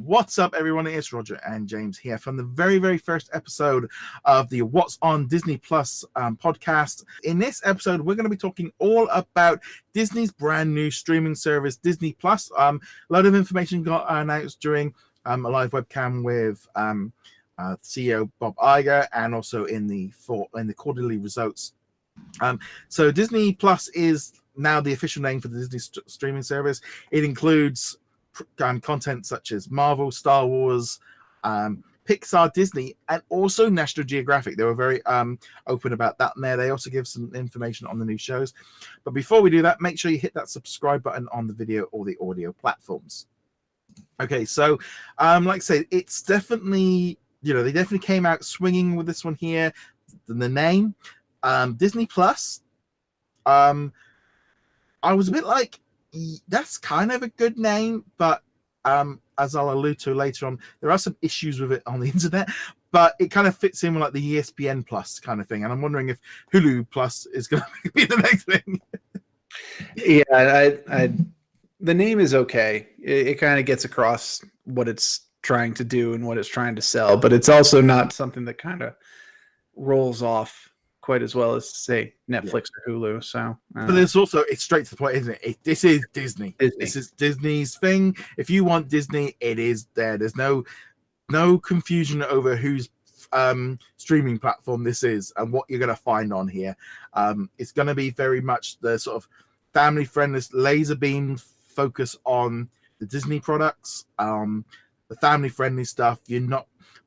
What's up, everyone? It's Roger and James here from the very first episode of the What's on Disney Plus podcast. In this episode, we're going to be talking all about Disney's brand new streaming service, Disney Plus. A lot of information got announced during a live webcam with CEO Bob Iger, and also in the quarterly results. So Disney Plus is now the official name for the Disney streaming service. It includes content such as Marvel, Star Wars, Pixar, Disney, and also National Geographic. They were very open about that in there. They also give some information on the new shows. But before we do that, make sure you hit that subscribe button on the video or the audio platforms. Okay, so like I say, it's definitely, they definitely came out swinging with this one here. The name, Disney Plus. I was a bit like, that's kind of a good name, but as I'll allude to later on, there are some issues with it on the internet, but it kind of fits in with like the ESPN Plus kind of thing. And I'm wondering if Hulu Plus is going to be the next thing. Yeah, the name is okay. It kind of gets across what it's trying to do and what it's trying to sell, but it's also not something that kind of rolls off quite as well as, say, Netflix or Hulu. So, but it's also, it's straight to the point, isn't it? This is Disney. This is Disney's thing. If you want Disney, it is there. There's no confusion over whose streaming platform this is and what you're going to find on here. It's going to be very much the sort of family-friendly, laser beam focus on the Disney products, the family-friendly stuff.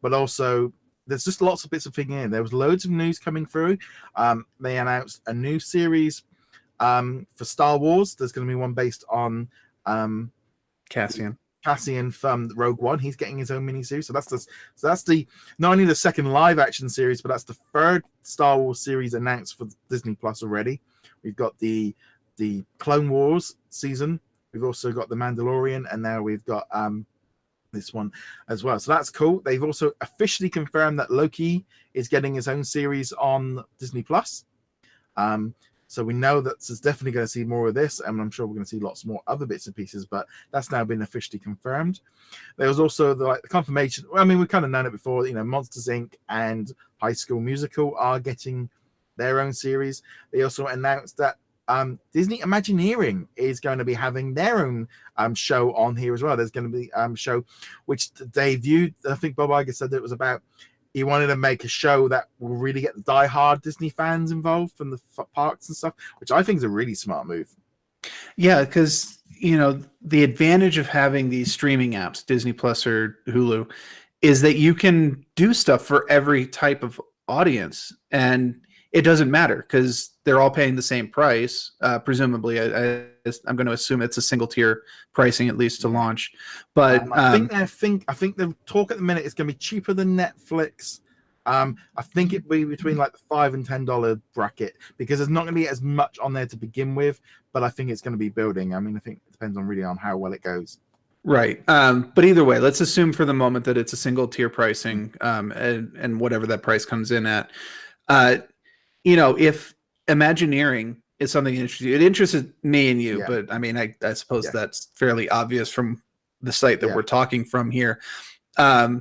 But also, there's just lots of bits of thing in. There was loads of news coming through. They announced a new series for Star Wars. There's going to be one based on Cassian from Rogue One. He's getting his own miniseries. So that's the not only the second live action series, but that's the third Star Wars series announced for Disney Plus already. We've got the Clone Wars season. We've also got the Mandalorian, and now we've got this one as well. So that's cool. They've also officially confirmed that Loki is getting his own series on Disney Plus. So we know that there's definitely going to see more of this, and I'm sure we're going to see lots more other bits and pieces, but that's now been officially confirmed. There was also the confirmation. Well, I mean, we've kind of known it before, Monsters Inc. and High School Musical are getting their own series. They also announced that Disney Imagineering is going to be having their own show on here as well. There's going to be a show which they viewed. I think Bob Iger said that it was about, he wanted to make a show that will really get the diehard Disney fans involved from the parks and stuff, which I think is a really smart move. Yeah, because the advantage of having these streaming apps, Disney Plus or Hulu, is that you can do stuff for every type of audience, and it doesn't matter because they're all paying the same price. Presumably, I'm going to assume it's a single tier pricing at least to launch. But I think the talk at the minute is going to be cheaper than Netflix. I think it'll be between like the $5 and $10 bracket because there's not going to be as much on there to begin with. But I think it's going to be building. I mean, I think it depends on how well it goes. Right. But either way, let's assume for the moment that it's a single tier pricing, and whatever that price comes in at. If Imagineering is something interesting, it interested me and you, but I mean, I suppose that's fairly obvious from the site that we're talking from here. So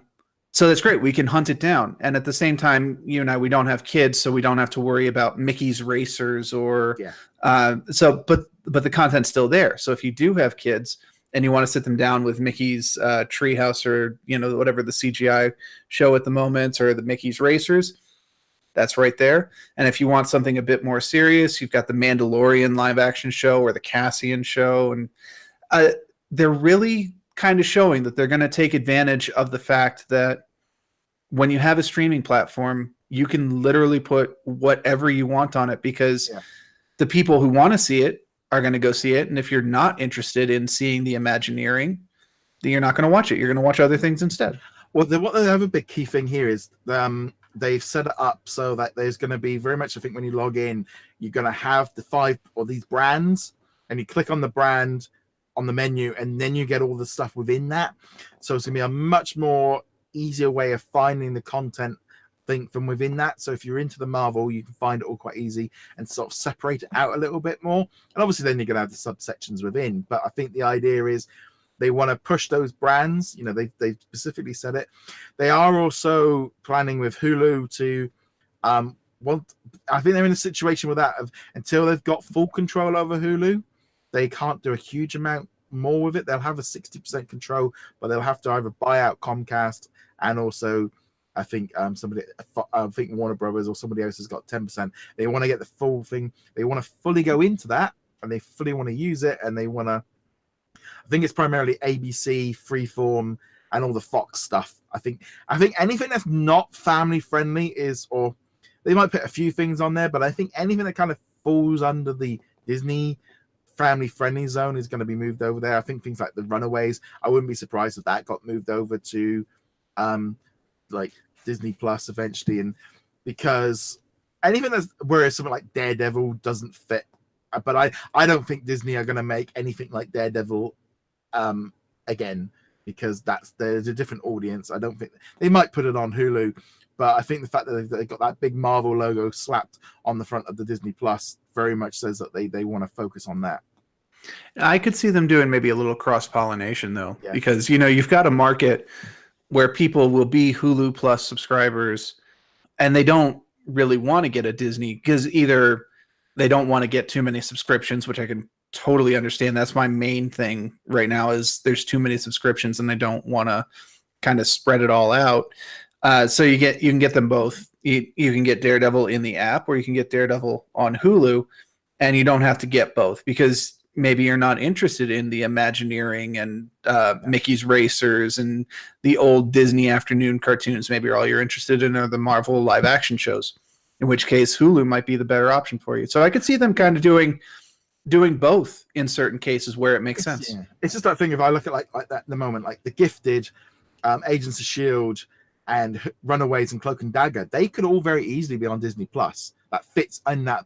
that's great. We can hunt it down. And at the same time, you and I, we don't have kids, so we don't have to worry about Mickey's Racers but the content's still there. So if you do have kids and you want to sit them down with Mickey's Treehouse or, whatever the CGI show at the moment, or the Mickey's Racers, that's right there. And if you want something a bit more serious, you've got the Mandalorian live action show or the Cassian show. And they're really kind of showing that they're going to take advantage of the fact that when you have a streaming platform, you can literally put whatever you want on it because the people who want to see it are going to go see it. And if you're not interested in seeing the Imagineering, then you're not going to watch it. You're going to watch other things instead. Well, the other big key thing here is they've set it up so that there's going to be very much, I think, when you log in, you're going to have the 5 or these brands, and you click on the brand on the menu, and then you get all the stuff within that. So it's going to be a much more easier way of finding the content thing from within that. So if you're into the Marvel, you can find it all quite easy and sort of separate it out a little bit more. And obviously then you're going to have the subsections within. But I think the idea is they want to push those brands. You know, they specifically said it. They are also planning with Hulu to I think they're in a situation with that of, until they've got full control over Hulu, they can't do a huge amount more with it. They'll have a 60% control, but they'll have to either buy out Comcast, and also I think I think Warner Brothers or somebody else has got 10%. They want to get the full thing. They want to fully go into that, and they fully want to use it, and they want to. I think it's primarily ABC, Freeform, and all the Fox stuff. I think anything that's not family friendly is, or they might put a few things on there, but I think anything that kind of falls under the Disney family friendly zone is going to be moved over there. I think things like the Runaways, I wouldn't be surprised if that got moved over to like Disney Plus eventually, and because anything that's, whereas something like Daredevil doesn't fit, but I don't think Disney are going to make anything like Daredevil again, because there's a different audience. I don't think they might put it on Hulu, but I think the fact that they've got that big Marvel logo slapped on the front of the Disney Plus very much says that they want to focus on that. I could see them doing maybe a little cross-pollination, though, because, you know, you've got a market where people will be Hulu Plus subscribers and they don't really want to get a Disney, because either they don't want to get too many subscriptions, which I can totally understand. That's my main thing right now, is there's too many subscriptions and they don't want to kind of spread it all out. So you can get them both. You can get Daredevil in the app, or you can get Daredevil on Hulu, and you don't have to get both, because maybe you're not interested in the Imagineering and Mickey's Racers and the old Disney afternoon cartoons. Maybe all you're interested in are the Marvel live action shows, in which case Hulu might be the better option for you. So I could see them kind of doing both in certain cases where it makes sense. Yeah. It's just that thing, if I look at like that at the moment, like The Gifted, Agents of S.H.I.E.L.D., and Runaways and Cloak and Dagger, they could all very easily be on Disney Plus. That fits in that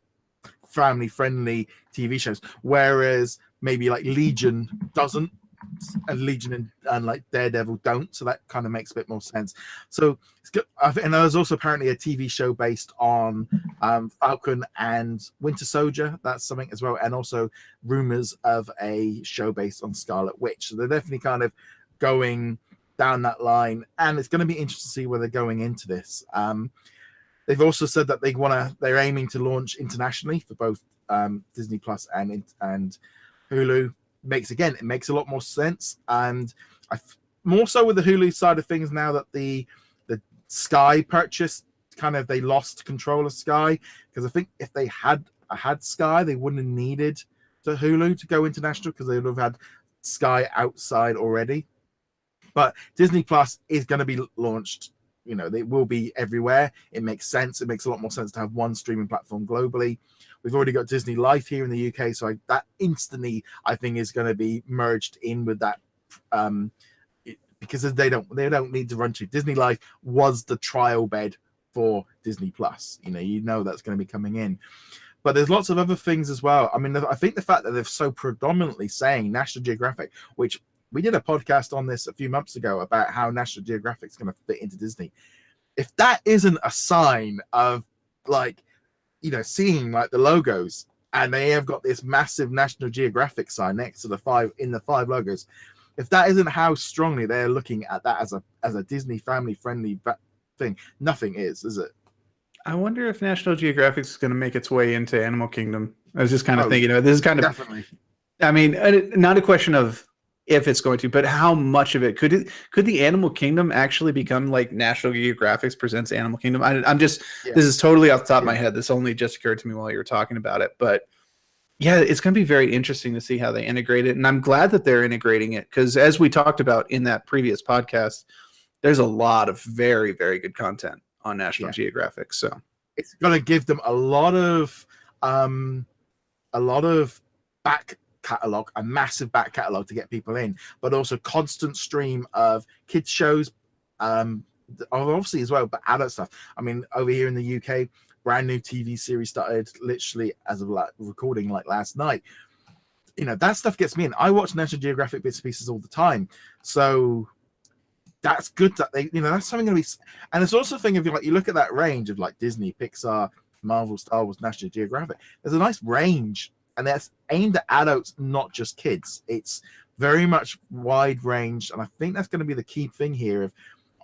family-friendly TV shows. Whereas maybe like Legion doesn't, and Legion and like Daredevil don't. So that kind of makes a bit more sense. So it's good. And there's also apparently a TV show based on Falcon and Winter Soldier. That's something as well. And also rumors of a show based on Scarlet Witch. So they're definitely kind of going down that line, and it's going to be interesting to see where they're going into this. They've also said that they're aiming to launch internationally for both Disney Plus and Hulu. It makes a lot more sense, and more so with the Hulu side of things now that the Sky purchase, kind of, they lost control of Sky, because I think if they had Sky, they wouldn't have needed the Hulu to go international, because they would have had Sky outside already. But Disney Plus is going to be launched. You know, they will be everywhere. It makes sense. It makes a lot more sense to have one streaming platform globally. We've already got Disney Life here in the UK, so that instantly, I think, is going to be merged in with that, because they don't need to run to. Disney Life was the trial bed for Disney Plus. You know that's going to be coming in. But there's lots of other things as well. I mean, I think the fact that they're so predominantly saying National Geographic, which we did a podcast on this a few months ago about how National Geographic is going to fit into Disney. If that isn't a sign of, like, seeing like the logos, and they have got this massive National Geographic sign next to the five logos. If that isn't how strongly they're looking at that as a Disney family friendly thing, nothing is it? I wonder if National Geographic is going to make its way into Animal Kingdom. I was just kind of thinking, this is kind of definitely. I mean, not a question of if it's going to, but how much of it could the Animal Kingdom actually become like National Geographic presents Animal Kingdom? This is totally off the top of my head. This only just occurred to me while you were talking about it, but yeah, it's going to be very interesting to see how they integrate it. And I'm glad that they're integrating it, because as we talked about in that previous podcast, there's a lot of very, very good content on National Geographic. So it's going to give them a lot of back catalog, a massive back catalog to get people in, but also constant stream of kids shows, obviously as well, but adult stuff. I mean, over here in the UK, brand new TV series started literally as of recording like last night. That stuff gets me in. I watch National Geographic bits and pieces all the time, so that's good that they, that's something going to be. And it's also a thing of, like, you look at that range of like Disney, Pixar, Marvel, Star Wars, National Geographic. There's a nice range, and that's aimed at adults, not just kids. It's very much wide range, and I think that's going to be the key thing here of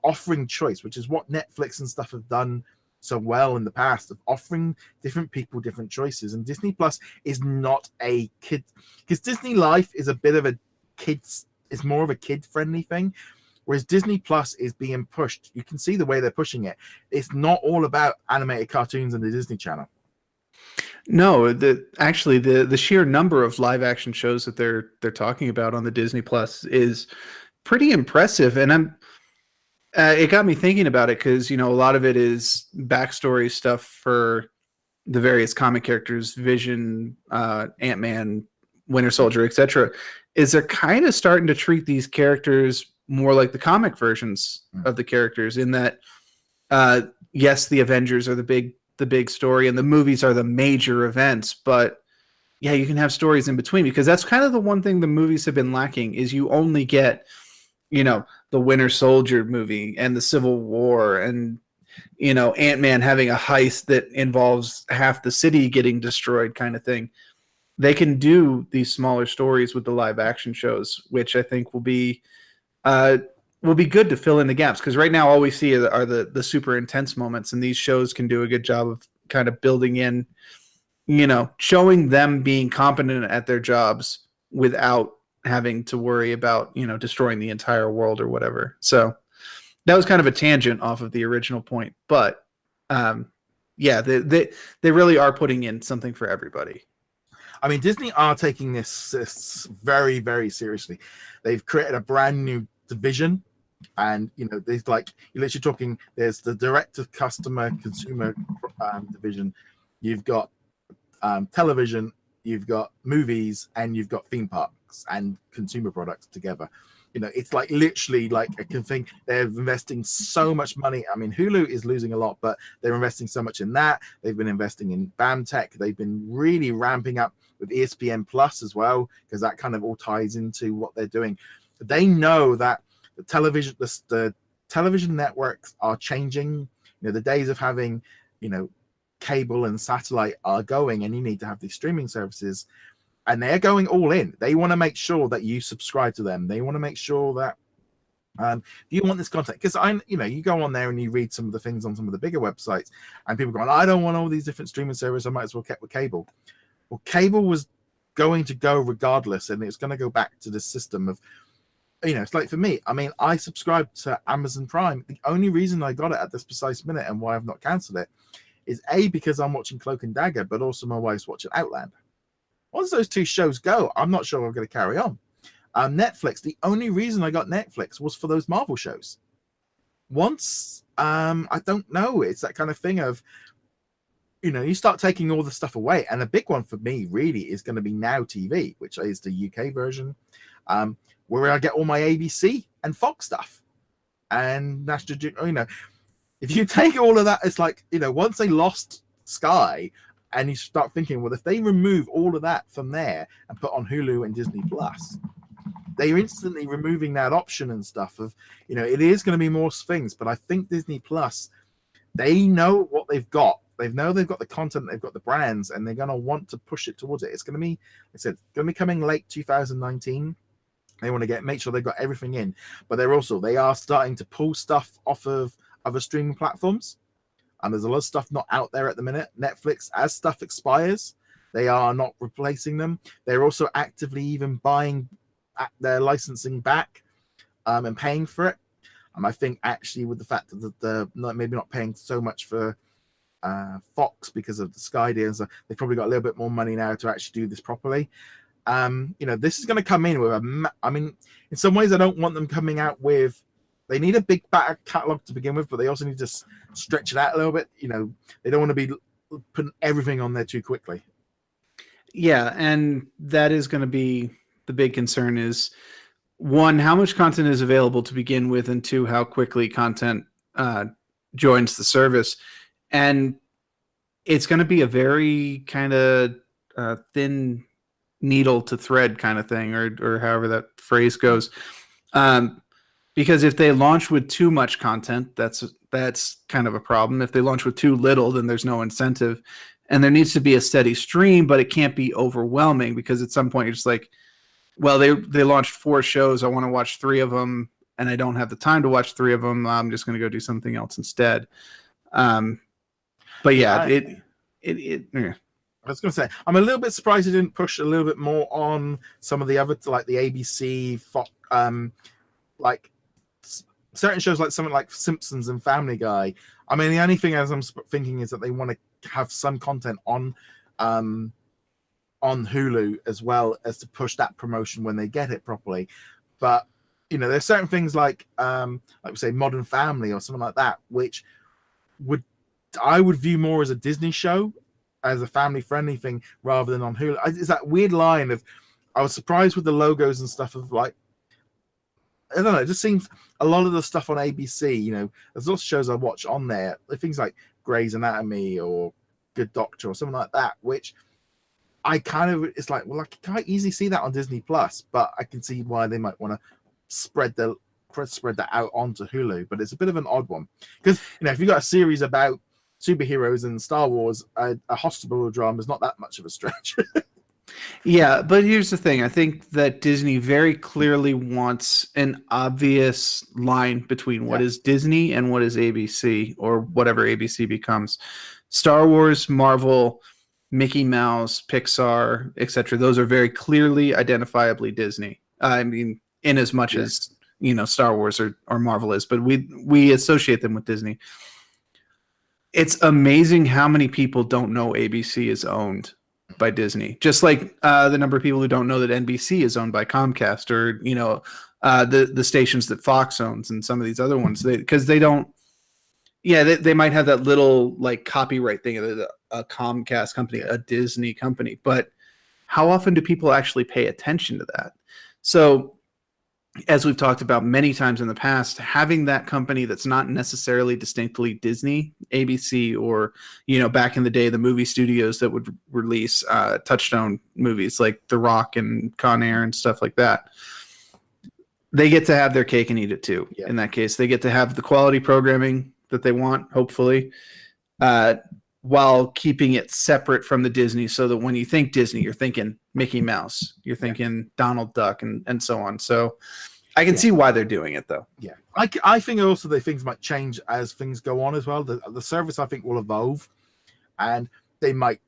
offering choice, which is what Netflix and stuff have done so well in the past, of offering different people different choices. And Disney Plus is not a kid, because Disney Life is a bit of a kids, it's more of a kid friendly thing, whereas Disney Plus is being pushed. You can see the way they're pushing it. It's not all about animated cartoons and the Disney Channel. No, the sheer number of live action shows that they're talking about on the Disney Plus is pretty impressive, and it got me thinking about it, because a lot of it is backstory stuff for the various comic characters, Vision, Ant-Man, Winter Soldier, etc. Is they're kind of starting to treat these characters more like the comic versions of the characters, in that yes, the Avengers are the big story and the movies are the major events, but yeah, you can have stories in between, because that's kind of the one thing the movies have been lacking, is you only get the Winter Soldier movie and the Civil War and Ant-Man having a heist that involves half the city getting destroyed kind of thing. They can do these smaller stories with the live action shows, which I think will be good to fill in the gaps, because right now all we see are the super intense moments, and these shows can do a good job of kind of building in, showing them being competent at their jobs without having to worry about destroying the entire world or whatever. So that was kind of a tangent off of the original point, but yeah, they really are putting in something for everybody. I mean, Disney are taking this very, very seriously. They've created a brand new division, and there's like, you're literally talking, there's the direct to customer consumer division, you've got television, you've got movies, and you've got theme parks and consumer products together. It's like literally like a thing. They're investing so much money. I mean, Hulu is losing a lot, but they're investing so much in that. They've been investing in BAMTech. They've been really ramping up with ESPN Plus as well, because that kind of all ties into what they're doing. They know that the television networks are changing. The days of having cable and satellite are going, and you need to have these streaming services, and they're going all in. They want to make sure that you subscribe to them. They want to make sure that you want this content, because you go on there and you read some of the things on some of the bigger websites, and people going, I don't want all these different streaming services, I might as well get with cable. Well, cable was going to go regardless, and it's going to go back to the system of, it's like for me, I mean, I subscribed to Amazon Prime. The only reason I got it at this precise minute and why I've not cancelled it is because I'm watching Cloak and Dagger, but also my wife's watching Outland. Once those two shows go, I'm not sure I'm going to carry on. Netflix, the only reason I got Netflix was for those Marvel shows. Once, I don't know, it's that kind of thing of, you start taking all the stuff away. And a big one for me really is going to be Now TV, which is the UK version, where I get all my ABC and Fox stuff. And National, if you take all of that, it's like, once they lost Sky, and you start thinking, well, if they remove all of that from there and put on Hulu and Disney Plus, they're instantly removing that option and stuff of, it is going to be more things. But I think Disney Plus, they know what they've got. They know they've got the content, they've got the brands, and they're going to want to push it towards it. It's going to be, like I said, going to be coming late 2019. They want to make sure they've got everything in, but they are starting to pull stuff off of other streaming platforms. And there's a lot of stuff not out there at the minute. Netflix, as stuff expires, they are not replacing them. They're also actively even buying their licensing back and paying for it. I think actually with the fact that they're maybe not paying so much for Fox because of the Sky deals, they've probably got a little bit more money now to actually do this properly. This is going to come in with in some ways I don't want them coming out with, they need a big back catalog to begin with, but they also need to stretch it out a little bit. They don't want to be putting everything on there too quickly. Yeah, and that is going to be the big concern is, one, how much content is available to begin with, and two, how quickly content joins the service. And it's going to be a very kind of thin needle to thread kind of thing, or however that phrase goes. Because if they launch with too much content, that's kind of a problem. If they launch with too little, then there's no incentive. And there needs to be a steady stream, but it can't be overwhelming, because at some point you're just like, well, they launched 4 shows. I want to watch 3 of them, and I don't have the time to watch 3 of them. I'm just going to go do something else instead. But yeah, yeah. I was going to say, I'm a little bit surprised it didn't push a little bit more on some of the other, like the ABC, Fox, like certain shows, like something like Simpsons and Family Guy. I mean, the only thing as I'm thinking is that they want to have some content on Hulu as well as to push that promotion when they get it properly. But there's certain things like we say Modern Family or something like that, which I would view more as a Disney show, as a family-friendly thing, rather than on Hulu. It's that weird line of, I was surprised with the logos and stuff of like, I don't know, it just seems a lot of the stuff on ABC, there's lots of shows I watch on there, things like Grey's Anatomy or Good Doctor or something like that, which I it's like, well, I can quite easily see that on Disney Plus, but I can see why they might want to spread that out onto Hulu. But it's a bit of an odd one, because if you've got a series about superheroes and Star Wars, a hospital drama is not that much of a stretch. Yeah, but here's the thing. I think that Disney very clearly wants an obvious line between what is Disney and what is ABC, or whatever ABC becomes. Star Wars, Marvel, Mickey Mouse, Pixar, etc. Those are very clearly identifiably Disney. I mean, in as much as Star Wars or Marvel is, but we associate them with Disney. It's amazing how many people don't know ABC is owned by Disney. Just like the number of people who don't know that NBC is owned by Comcast, or the stations that Fox owns and some of these other ones, because they don't. Yeah, they might have that little like copyright thing of a Comcast company, a Disney company, but how often do people actually pay attention to that? So, as we've talked about many times in the past, having that company that's not necessarily distinctly Disney, ABC, or back in the day, the movie studios that would release Touchstone movies like The Rock and Con Air and stuff like that, they get to have their cake and eat it too. Yeah. In that case, they get to have the quality programming that they want, hopefully, while keeping it separate from the Disney, so that when you think Disney, you're thinking Mickey Mouse, you're thinking Donald Duck, and so on. So I can see why they're doing it, though. Yeah, I think also that things might change as things go on as well. The service, I think, will evolve, and they might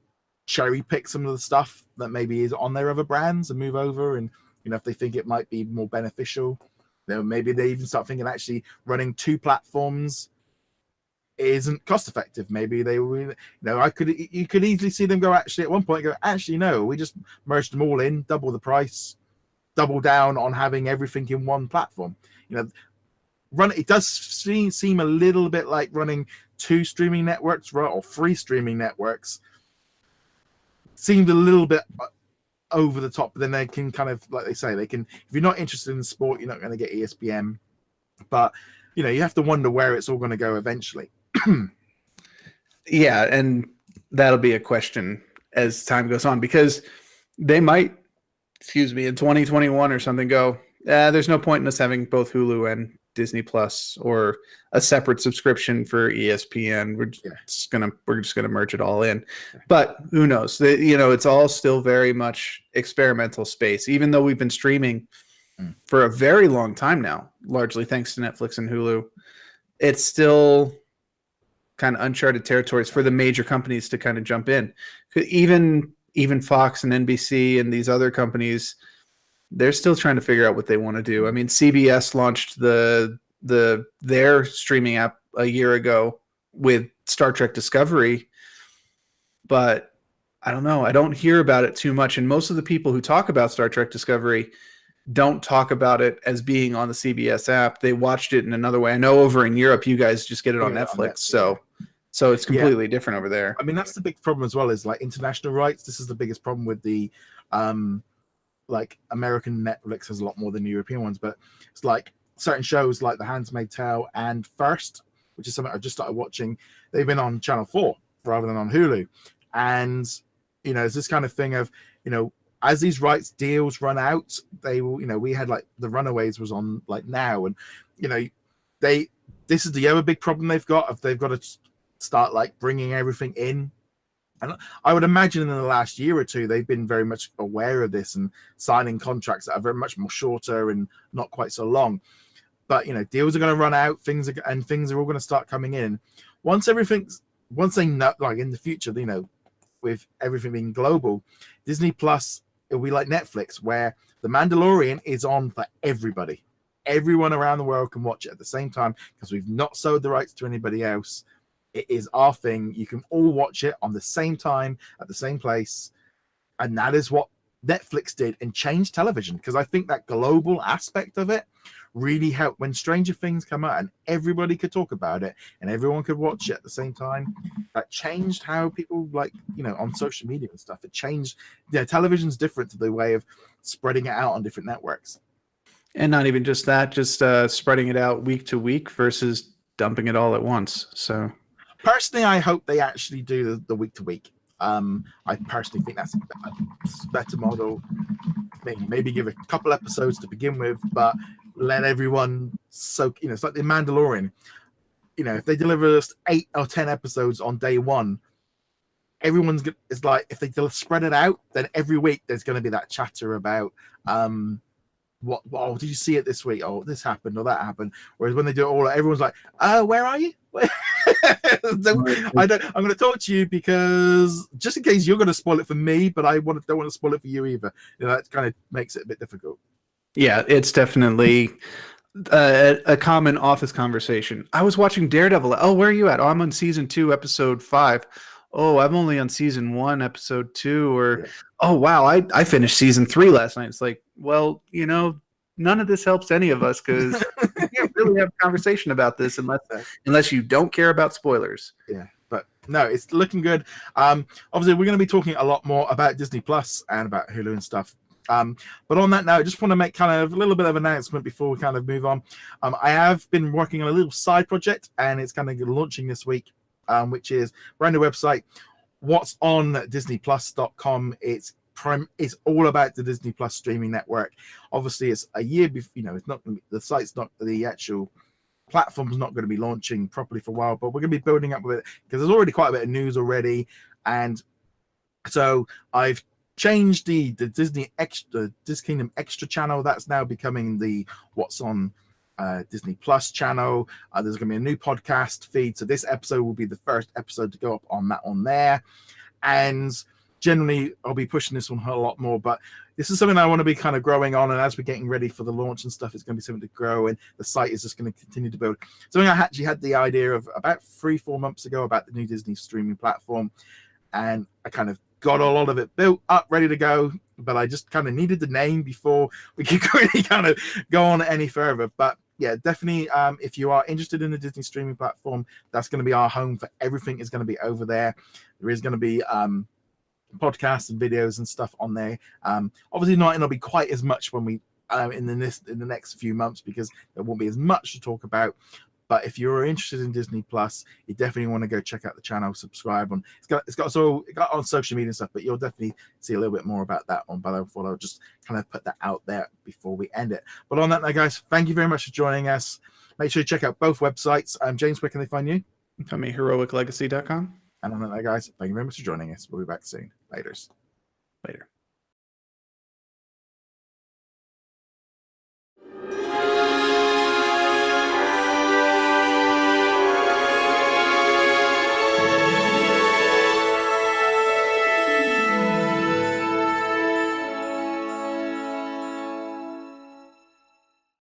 cherry pick some of the stuff that maybe is on their other brands and move over. And if they think it might be more beneficial, maybe they even start thinking actually running 2 platforms isn't cost effective. Maybe they will, you could easily see them go, actually, at one point go, actually, no, we just merged them all in, double the price, double down on having everything in one platform. It does seem a little bit like running 2 streaming networks or 3 streaming networks. Seemed a little bit over the top, but then they can kind of, like they say, they can, if you're not interested in sport, you're not going to get ESPN, but you have to wonder where it's all going to go eventually. Yeah, and that'll be a question as time goes on, because they might, in 2021 or something, go, there's no point in us having both Hulu and Disney Plus, or a separate subscription for ESPN. We're just gonna merge it all in. But who knows? It's all still very much experimental space, even though we've been streaming for a very long time now, largely thanks to Netflix and Hulu. It's still kind of uncharted territories for the major companies to kind of jump in. Even Fox and NBC and these other companies, they're still trying to figure out what they want to do. I mean, CBS launched their streaming app a year ago with Star Trek Discovery, but I don't know. I don't hear about it too much, and most of the people who talk about Star Trek Discovery don't talk about it as being on the CBS app. They watched it in another way. I know over in Europe, you guys just get it on Netflix, so it's completely different over there. I mean, that's the big problem as well, is like international rights. This is the biggest problem with the like American Netflix has a lot more than European ones, but it's like certain shows like The Handmaid's Tale and First, which is something I just started watching. They've been on Channel 4 rather than on Hulu, and it's this kind of thing of as these rights deals run out, they will, we had like The Runaways was on like Now, and this is the other big problem they've got. If they've got to start like bringing everything in And I would imagine in the last year or two, they've been very much aware of this and signing contracts that are very much more shorter and not quite so long. But, you know, deals are going to run out, things are all going to start coming in. Once they know, like in the future, you know, with everything being global, Disney Plus, it'll be like Netflix, where The Mandalorian is on for everybody. Everyone around the world can watch it at the same time because we've not sold the rights to anybody else. It is our thing. You can all watch it on the same time at the same place. And that is what Netflix did and changed television, because I think that global aspect of it really helped when Stranger Things come out and everybody could talk about it and everyone could watch it at the same time. That changed how people, like, you know, on social media and stuff. It changed. Yeah, television's different to the way of spreading it out on different networks. And not even just that, just spreading it out week to week versus dumping it all at once. So personally, I hope they actually do the week to week. I personally think that's a better model. Maybe give a couple episodes to begin with, but let everyone soak. You know, it's like The Mandalorian. You know, if they deliver us 8 or 10 episodes on day one, everyone's gonna. It's like if they spread it out, then every week there's going to be that chatter about what? Oh, did you see it this week? Oh, this happened or that happened. Whereas when they do it all, everyone's like, where are you? I'm going to talk to you because just in case you're going to spoil it for me, but I don't want to spoil it for you either. You know, that kind of makes it a bit difficult. Yeah, it's definitely a common office conversation. I was watching Daredevil. Oh, where are you at? Oh, I'm on season 2, episode 5. Oh, I'm only on season 1, episode 2. Or, yeah. Oh, wow, I finished season 3 last night. It's like, well, you know, none of this helps any of us because we can't really have a conversation about this unless you don't care about spoilers. Yeah, but no, it's looking good. Obviously, we're going to be talking a lot more about Disney Plus and about Hulu and stuff. But on that note, I just want to make kind of a little bit of an announcement before we kind of move on. I have been working on a little side project, and it's kind of launching this week, which is brand new website, what's on DisneyPlus.com. It's all about the Disney Plus streaming network. Obviously, it's a year before, you know, it's not the site's not the actual platform's not going to be launching properly for a while, but we're going to be building up with it because there's already quite a bit of news already. And so I've changed the Disney Extra, DisKingdom Extra channel. That's now becoming the What's on Disney Plus channel. There's going to be a new podcast feed. So this episode will be the first episode to go up on there. And generally, I'll be pushing this one a lot more, but this is something I want to be kind of growing on. And as we're getting ready for the launch and stuff, it's going to be something to grow, and the site is just going to continue to build. Something I actually had the idea of about 3-4 months ago about the new Disney streaming platform, and I kind of got a lot of it built up, ready to go, but I just kind of needed the name before we could really kind of go on any further. But yeah, definitely, if you are interested in the Disney streaming platform, that's going to be our home for everything. Is going to be over there. There is going to be podcasts and videos and stuff on there. Obviously not, it'll be quite as much when we in the next few months, because there won't be as much to talk about. But if you're interested in Disney Plus, you definitely want to go check out the channel, subscribe on. It's got on social media and stuff, but you'll definitely see a little bit more about that on. But I'll just kind of put that out there before we end it. But on that note, guys, thank you very much for joining us. Make sure you check out both websites. James, where can they find you? Find me heroiclegacy.com. And on that note, guys, thank you very much for joining us. We'll be back soon. Later.